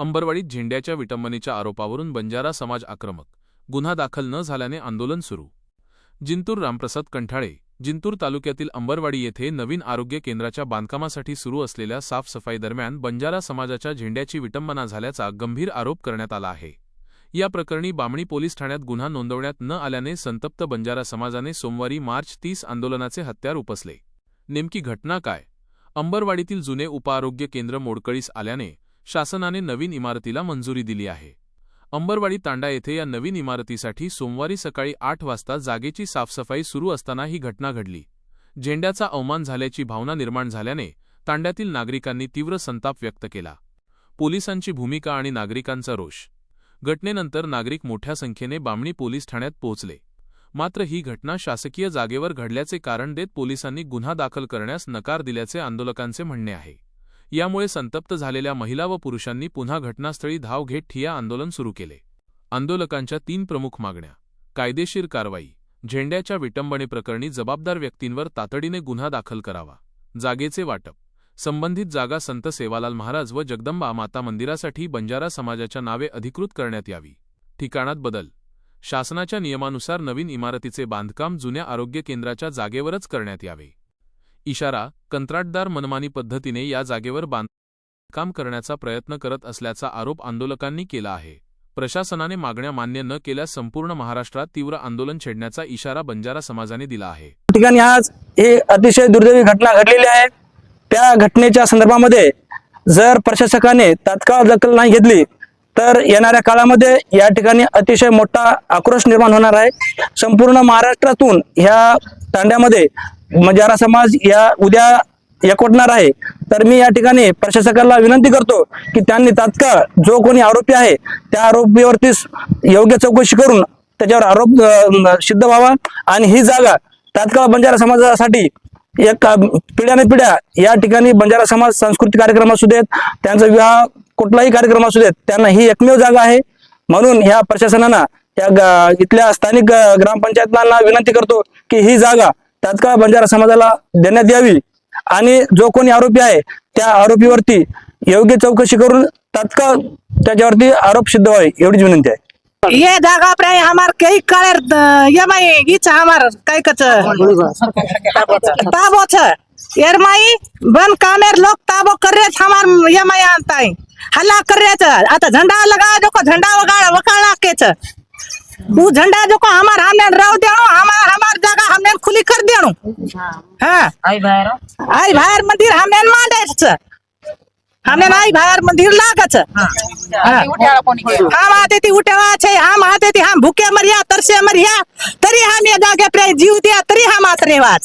अंबरवाडीत झेंड्याच्या विटंबनेच्या आरोपावरून बंजारा समाज आक्रमक, गुन्हा दाखल न झाल्याने आंदोलन सुरू। जिंतूर रामप्रसाद कंठाळे। जिंतूर तालुक्यातील अंबरवाडी येथे नवीन आरोग्य केंद्राच्या बांधकामासाठी सुरू असलेल्या साफसफाई दरम्यान बंजारा समाजाच्या झेंड्याची विटंबना झाल्याचा गंभीर आरोप करण्यात आला आहे। या प्रकरणी बामणी पोलीस ठाण्यात गुन्हा नोंदवण्यात न आल्याने संतप्त बंजारा समाजाने सोमवारी मार्च 30 आंदोलनाचे हत्यार उपसले। नेमकी घटना काय? अंबरवाडीतील जुने उपआरोग्य केंद्र मोडकळीस आल्याने शासनाने नवीन इमारतीला मंजुरी दिली आहे। अंबरवाडी तांडा येथे या नवीन इमारतीसाठी सोमवारी सकाळी 8 वाजता जागेची साफसफाई सुरू असताना ही घटना घडली। झेंड्याचा अवमान झाल्याची भावना निर्माण झाल्याने तांड्यातील नागरिकांनी तीव्र संताप व्यक्त केला। पोलिसांची भूमिका आणि नागरिकांचा रोष। घटनेनंतर नागरिक मोठ्या संख्येने बामणी पोलीस ठाण्यात पोहोचले। मात्र ही घटना शासकीय जागेवर घडल्याचे कारण देत पोलिसांनी गुन्हा दाखल करण्यास नकार दिल्याचे आंदोलकांचे म्हणणे आहे। यामुळे संतप्त झालेल्या महिला व पुरुषांनी पुन्हा घटनास्थळी धाव घेत ठिय्या आंदोलन सुरू केले। आंदोलकांच्या 3 प्रमुख मागण्या: कायदेशीर कारवाई, झेंड्याच्या विटंबनेप्रकरणी जबाबदार व्यक्तींवर तातडीने गुन्हा दाखल करावा, जागेचे वाटप, संबंधित जागा संत सेवालाल महाराज व जगदंबा माता मंदिरासाठी बंजारा समाजाच्या नावे अधिकृत करण्यात यावी, ठिकाणात बदल, शासनाच्या नियमानुसार नवीन इमारतीचे बांधकाम जुन्या आरोग्य केंद्राच्या जागेवरच करण्यात यावे। इशारा: कंत्राटदार मनमानी पद्धतीने या जागेवर बांधकाम करण्याचा प्रयत्न करत असल्याचा आरोप आंदोलकांनी केला आहे। प्रशासनाने मागण्या मान्य न केल्यास संपूर्ण महाराष्ट्रात तीव्र आंदोलन छेडण्याचा इशारा बंजारा समाजाने दिला आहे। ठिकाणी आज हे अतिशय दुर्दैवी घटना घडलेली आहे। त्या घटनेच्या संदर्भामध्ये जर प्रशासकाने तात्काळ दखल नाही घेतली तर येणाऱ्या काळामध्ये या ठिकाणी अतिशय मोठा आक्रोश निर्माण होणार आहे। संपूर्ण महाराष्ट्रातून ह्या तांड्यामध्ये बंजारा समाज या उद्या एकवटणार आहे। तर मी या ठिकाणी प्रशासकाला विनंती करतो की त्यांनी तात्काळ जो कोणी आरोपी आहे त्या आरोपीवरती योग्य चौकशी करून त्याच्यावर आरोप सिद्ध व्हावा आणि ही जागा तात्काळ बंजारा समाजासाठी एक पिढ्याने पिढ्या या ठिकाणी बंजारा समाज सांस्कृतिक कार्यक्रम असू देत, त्यांचा विवाह कुठलाही कार्यक्रम असू देत, त्यांना ही एकमेव जागा आहे। म्हणून ह्या प्रशासनानं या इथल्या स्थानिक ग्रामपंचायतांना विनंती करतो की ही जागा तात्काळ बंजारा समाजाला देण्यात यावी आणि जो कोणी आरोपी आहे त्या आरोपीवरती योग्य चौकशी करून तात्काळ त्याच्यावरती आरोप सिद्ध व्हावे एवढीच विनंती आहे। ये जगह पर हमार कई कलर ये माई इच हमार कई कच ताबो छ यार माई बन कामेर लोग ताबो कर रहे हमार ये माई आता है हल्ला कर रहे छ। आता झंडा लगा जो को झंडा वकाला के छ वो झंडा जो को हमार हमने राव देणो हमार जगह हमने खुली कर देणो। हां आई भायर मंदिर हमने मांडे छ, हमने आई भायर मंदिर लागत हम आते थी उठवा छे, हम आते थी हम भूखे मरिया तरसे मरिया तरी हम ये जागे पे जीव दिया तरी हम आत रेवा।